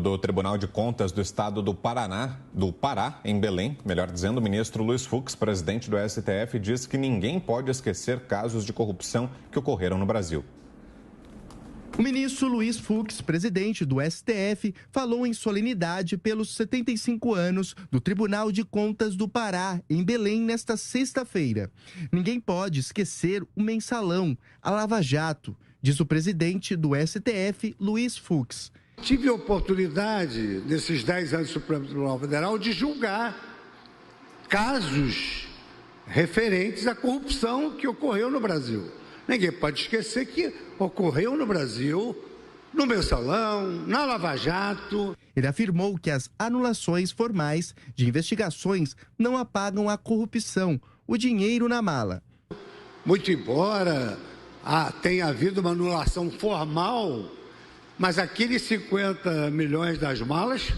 do Tribunal de Contas do Estado do Pará, em Belém, melhor dizendo, o ministro Luiz Fux, presidente do STF, diz que ninguém pode esquecer casos de corrupção que ocorreram no Brasil. O ministro Luiz Fux, presidente do STF, falou em solenidade pelos 75 anos do Tribunal de Contas do Pará, em Belém, nesta sexta-feira. Ninguém pode esquecer o mensalão, a Lava Jato, diz o presidente do STF, Luiz Fux. Tive a oportunidade, nesses 10 anos do Supremo Tribunal Federal, de julgar casos referentes à corrupção que ocorreu no Brasil. Ninguém pode esquecer que ocorreu no Brasil, no mensalão, na Lava Jato. Ele afirmou que as anulações formais de investigações não apagam a corrupção, o dinheiro na mala. Muito embora tenha havido uma anulação formal, mas aqueles 50 milhões das malas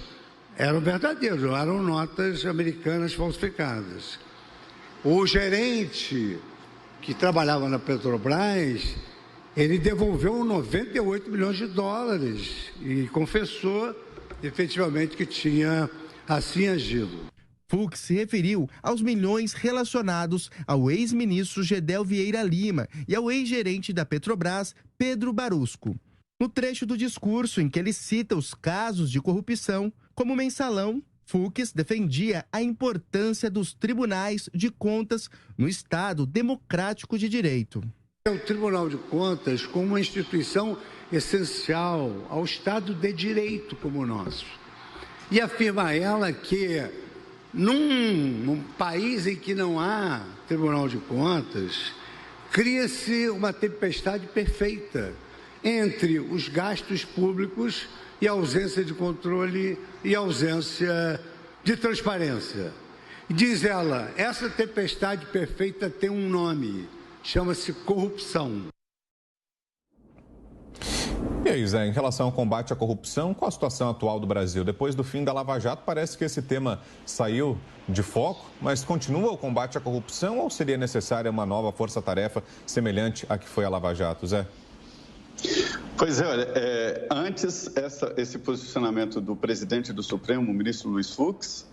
eram verdadeiros, não eram notas americanas falsificadas. O gerente que trabalhava na Petrobras, ele devolveu 98 milhões de dólares e confessou efetivamente que tinha assim agido. Fux se referiu aos milhões relacionados ao ex-ministro Gedel Vieira Lima e ao ex-gerente da Petrobras, Pedro Barusco. No trecho do discurso em que ele cita os casos de corrupção, como mensalão, Fux defendia a importância dos tribunais de contas no Estado democrático de direito. O Tribunal de Contas como uma instituição essencial ao Estado de direito como o nosso. E afirma ela que num país em que não há Tribunal de Contas, cria-se uma tempestade perfeita entre os gastos públicos e a ausência de controle e ausência de transparência. Diz ela, essa tempestade perfeita tem um nome, chama-se corrupção. E aí, Zé, em relação ao combate à corrupção, qual a situação atual do Brasil? Depois do fim da Lava Jato, parece que esse tema saiu de foco, mas continua o combate à corrupção ou seria necessária uma nova força-tarefa semelhante à que foi a Lava Jato, Zé? Pois é, olha, antes esse posicionamento do presidente do Supremo, o ministro Luiz Fux,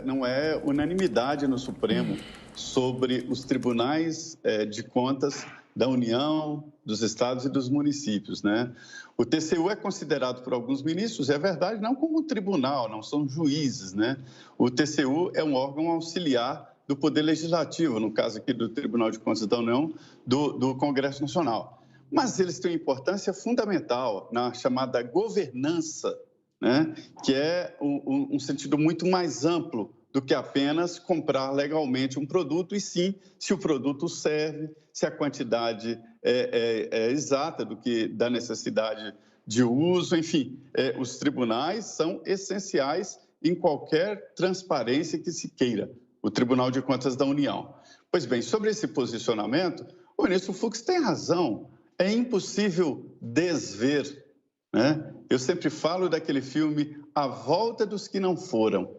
não é unanimidade no Supremo sobre os tribunais de contas da União, dos estados e dos municípios, né? O TCU é considerado por alguns ministros, é verdade, não como um tribunal, não são juízes, né? O TCU é um órgão auxiliar do Poder Legislativo, no caso aqui do Tribunal de Contas da União, do Congresso Nacional. Mas eles têm importância fundamental na chamada governança, né? Que é um sentido muito mais amplo do que apenas comprar legalmente um produto, e sim se o produto serve, se a quantidade é exata da necessidade de uso, enfim. Os tribunais são essenciais em qualquer transparência que se queira, o Tribunal de Contas da União. Pois bem, sobre esse posicionamento, o ministro Fux tem razão. É impossível desver, né? Eu sempre falo daquele filme A Volta dos que Não Foram.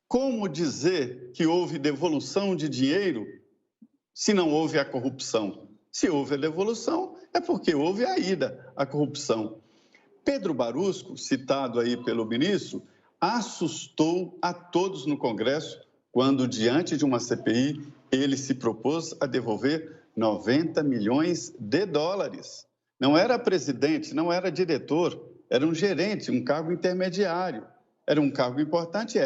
Como dizer que houve devolução de dinheiro se não houve a corrupção? Se houve a devolução, é porque houve a ida à corrupção. Pedro Barusco, citado aí pelo ministro, assustou a todos no Congresso quando, diante de uma CPI, ele se propôs a devolver 90 milhões de dólares. Não era presidente, não era diretor, era um gerente, um cargo intermediário. Era um cargo importante,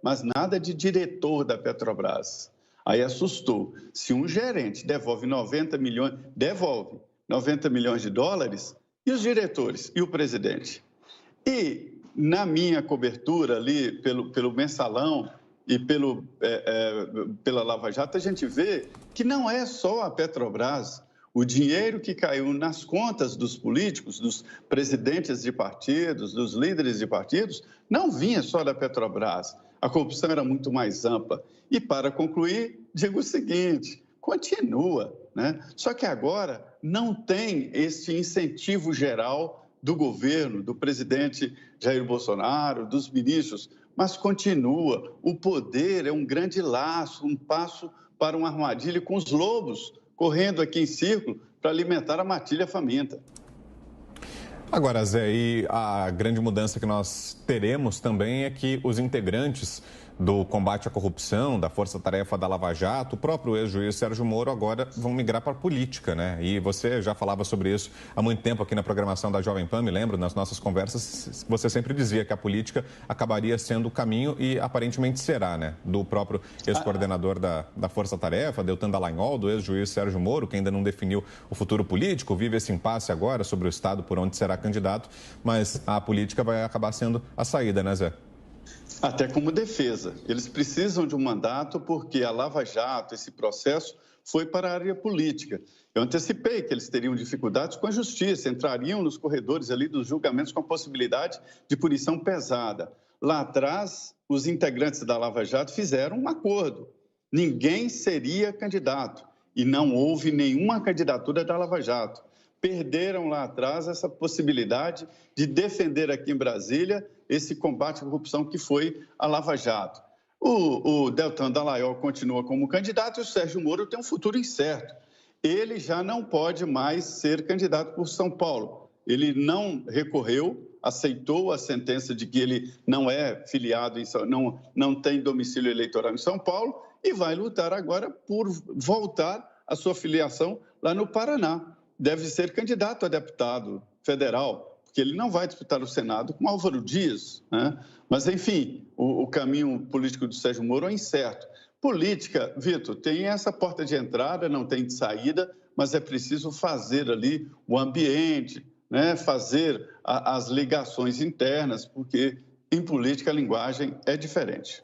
mas nada de diretor da Petrobras. Aí assustou. Se um gerente devolve 90 milhões de dólares, e os diretores? E o presidente? E na minha cobertura ali, pelo mensalão e pela Lava Jato, a gente vê que não é só a Petrobras. O dinheiro que caiu nas contas dos políticos, dos presidentes de partidos, dos líderes de partidos, não vinha só da Petrobras. A corrupção era muito mais ampla. E, para concluir, digo o seguinte, continua, né? Só que agora não tem esse incentivo geral do governo, do presidente Jair Bolsonaro, dos ministros, mas continua. O poder é um grande laço, um passo para uma armadilha com os lobos, correndo aqui em círculo para alimentar a matilha faminta. Agora, Zé, e a grande mudança que nós teremos também é que os integrantes do combate à corrupção, da Força-Tarefa da Lava Jato, o próprio ex-juiz Sérgio Moro agora vão migrar para a política, né? E você já falava sobre isso há muito tempo aqui na programação da Jovem Pan, me lembro, nas nossas conversas, você sempre dizia que a política acabaria sendo o caminho e aparentemente será, né? Do próprio ex-coordenador da Força-Tarefa, Deltan Dallagnol, do ex-juiz Sérgio Moro, que ainda não definiu o futuro político, vive esse impasse agora sobre o estado por onde será candidato, mas a política vai acabar sendo a saída, né, Zé? Até como defesa. Eles precisam de um mandato porque a Lava Jato, esse processo, foi para a área política. Eu antecipei que eles teriam dificuldades com a justiça, entrariam nos corredores ali dos julgamentos com a possibilidade de punição pesada. Lá atrás, os integrantes da Lava Jato fizeram um acordo. Ninguém seria candidato e não houve nenhuma candidatura da Lava Jato. Perderam lá atrás essa possibilidade de defender aqui em Brasília esse combate à corrupção que foi a Lava Jato. O Deltan Dallagnol continua como candidato e o Sérgio Moro tem um futuro incerto. Ele já não pode mais ser candidato por São Paulo. Ele não recorreu, aceitou a sentença de que ele não é filiado, não tem domicílio eleitoral em São Paulo e vai lutar agora por voltar à sua filiação lá no Paraná. Deve ser candidato a deputado federal, porque ele não vai disputar o Senado com Álvaro Dias, né? Mas, enfim, o caminho político do Sérgio Moro é incerto. Política, Vitor, tem essa porta de entrada, não tem de saída, mas é preciso fazer ali o ambiente, né? Fazer as ligações internas, porque em política a linguagem é diferente.